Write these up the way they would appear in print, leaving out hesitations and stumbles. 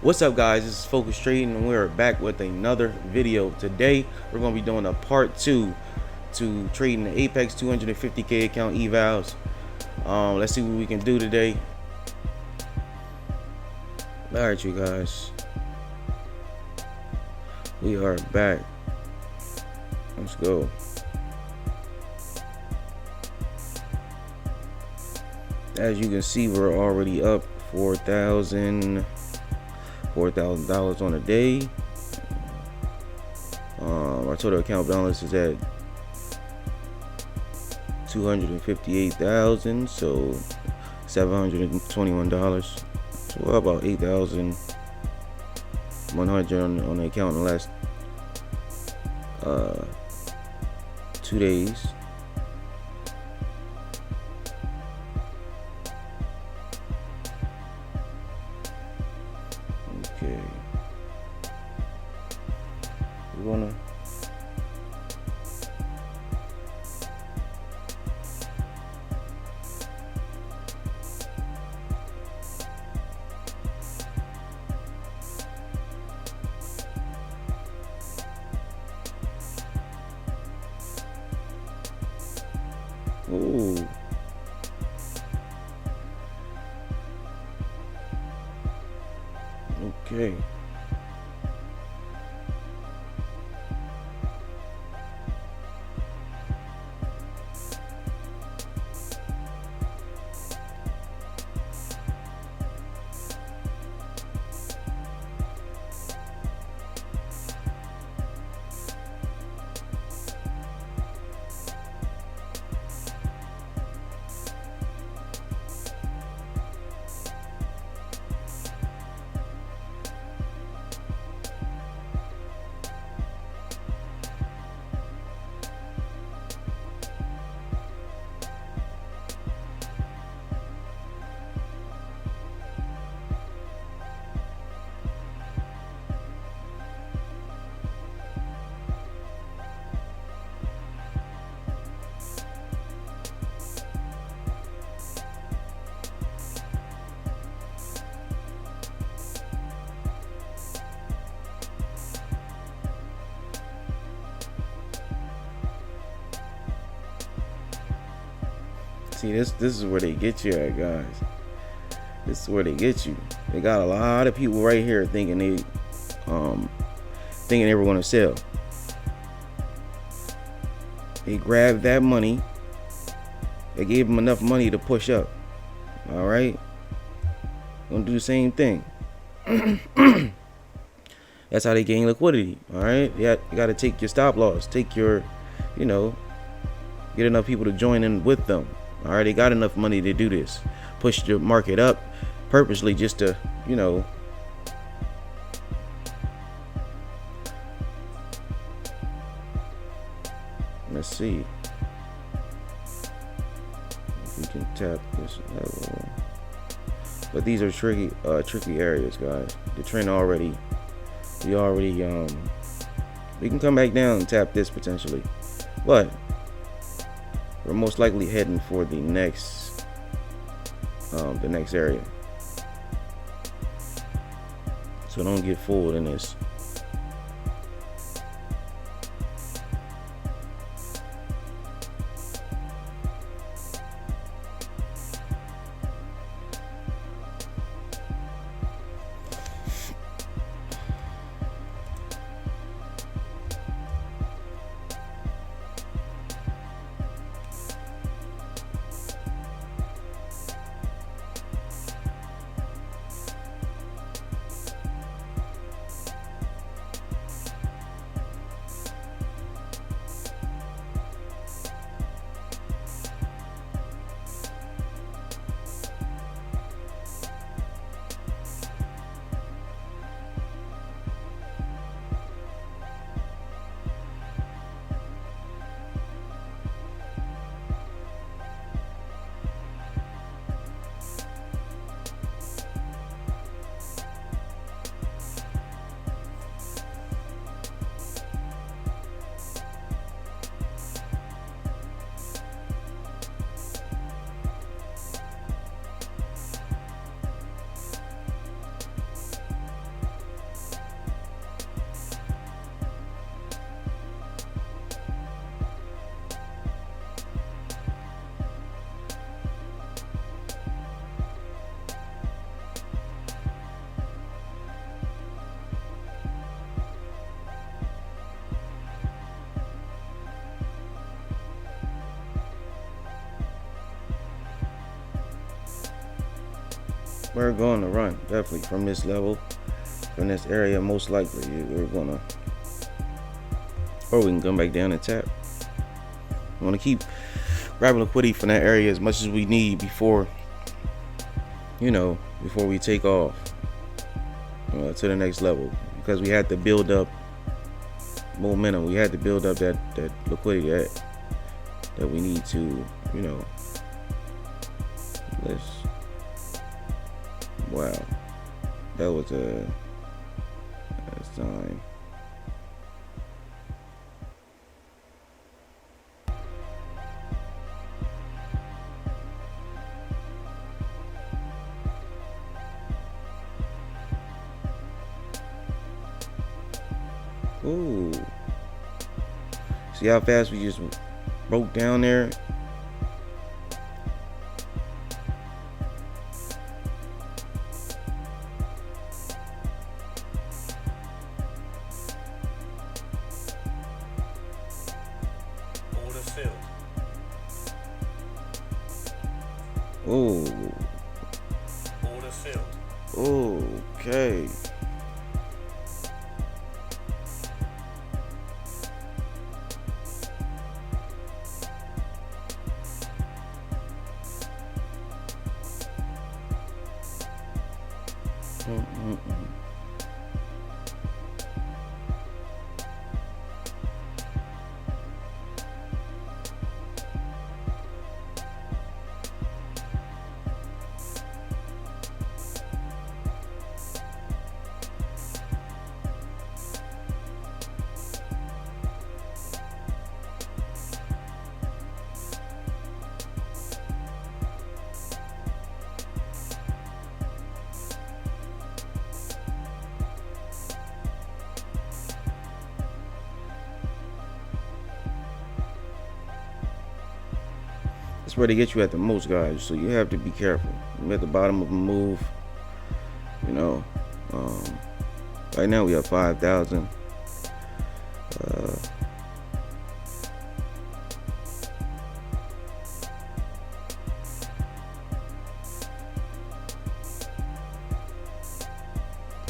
What's up, guys? This is Focus Trading, and we're back with another video. Today we're going to be doing a part 2 to trading the Apex 250k account evals. Let's see what we can do today. All right, you guys, we are back. Let's go. As you can see, we're already up $4,000 on a day. Our total account balance is at $258,000, so $721. So about $8,100 on the account in the last 2 days. Okay, we wanna ooh. Okay. See, this is where they get you at, guys. This is where they get you. They got a lot of people right here thinking they were gonna sell. They grabbed that money. They gave them enough money to push up. All right, gonna do the same thing. That's how they gain liquidity. All right, yeah, you got to take your stop loss, take your, get enough people to join in with them. All right, they got enough money to do this. Push the market up purposely just to, let's see if we can tap this level. But these are tricky areas, guys. The trend already, we can come back down and tap this potentially, but we're most likely heading for the next area. So don't get fooled in this. we're going to run definitely from this level, from this area. Most likely we're gonna, or we can come back down and tap. We want to keep grabbing liquidity from that area as much as we need before, before we take off to the next level, because we had to build up momentum. We had to build up that liquidity that we need to, wow, that was a sign. Ooh, see how fast we just broke down there? Oh, order filled. Okay. That's where they get you at the most, guys. So you have to be careful. I'm at the bottom of a move. Right now we have 5,000.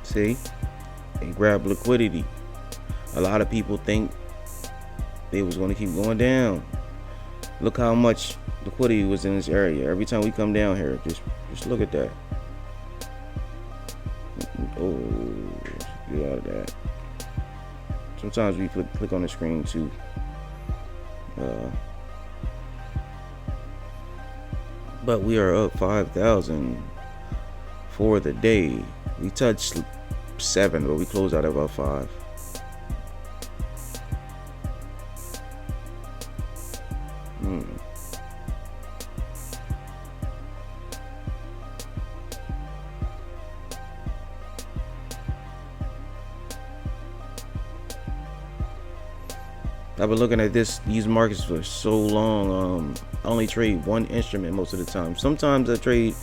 See, they grab liquidity. A lot of people think they was going to keep going down. Look how much liquidity was in this area. Every time we come down here, just look at that. Oh, get out of that. Sometimes we click on the screen too. But we are up 5,000 for the day. We touched 7, but we closed out at about 5. I've been looking at these markets for so long. I only trade one instrument most of the time. Sometimes I trade,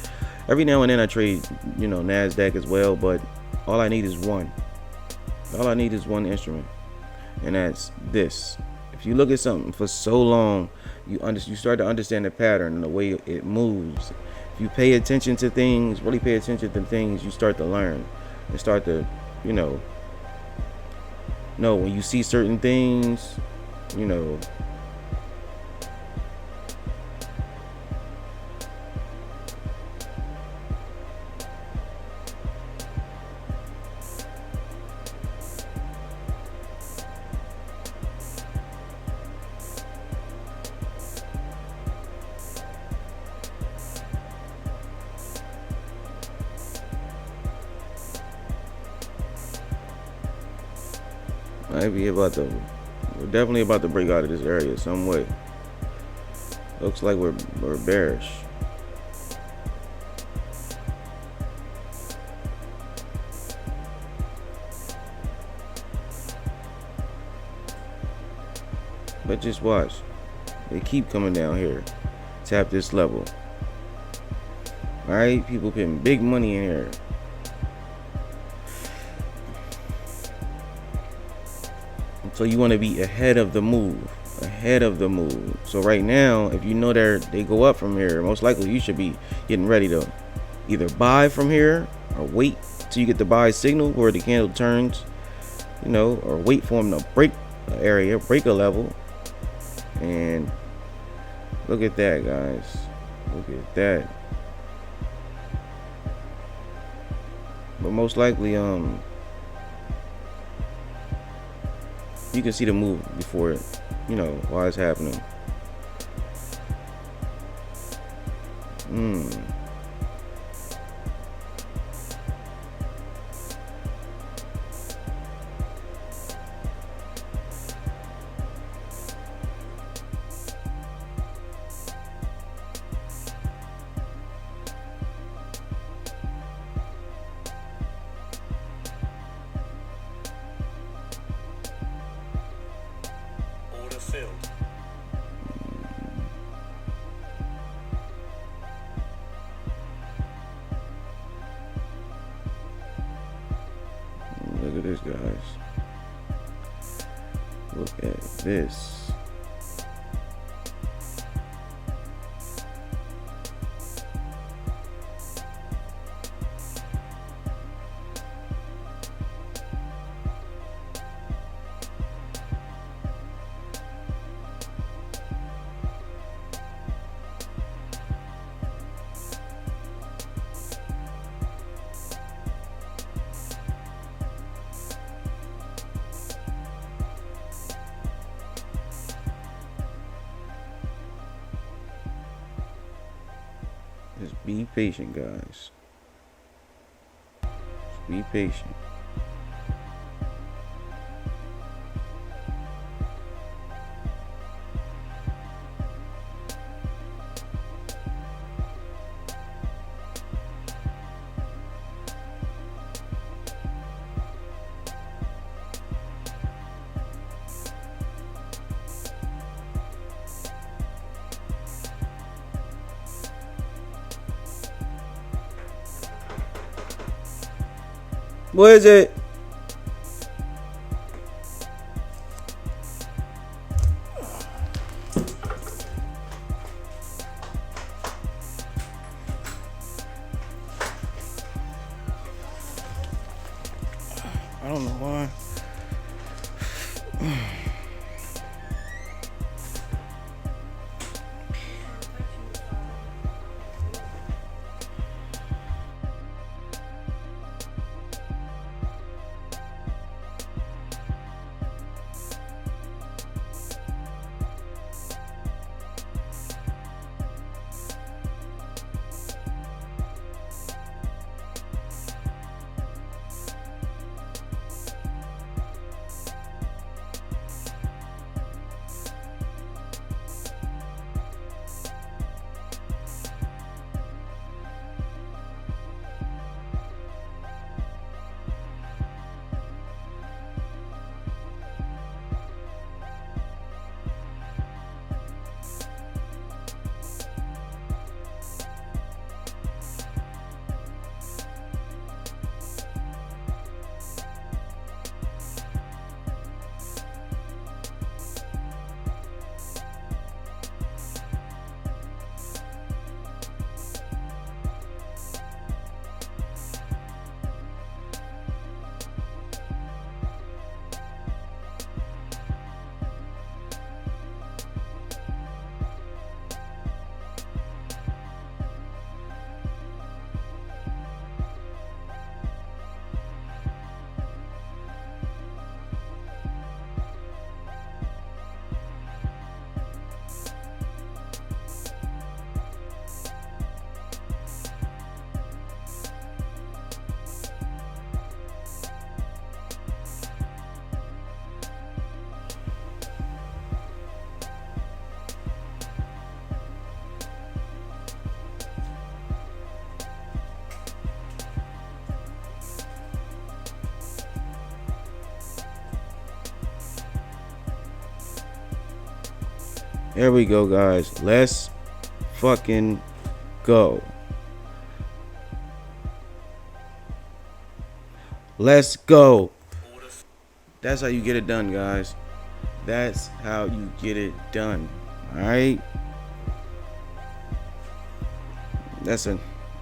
every now and then I trade, NASDAQ as well, but all I need is one. All I need is one instrument, and that's this. If you look at something for so long, you start to understand the pattern and the way it moves. If you pay attention to things, really pay attention to things, you start to learn and start to, know when you see certain things, we're definitely about to break out of this area some way. Looks like we're bearish. But just watch. They keep coming down here. Tap this level. Alright, people putting big money in here. So you want to be ahead of the move. So right now, if you know they go up from here, most likely you should be getting ready to either buy from here or wait till you get the buy signal where the candle turns, you know, or wait for them to break an area, break a level. And look at that, guys. Look at that. But most likely, you can see the move before it, you know, while it's happening. Order filled. Look at this, guys. Look at this. Just be patient, guys. Just be patient. What is it? I don't know why. There we go, guys. Let's fucking go. Let's go. That's how you get it done, guys. That's how you get it done. Alright? That's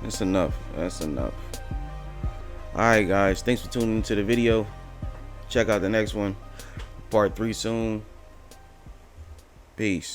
That's enough. That's enough. Alright guys, thanks for tuning into the video. Check out the next one. Part 3 soon. Peace.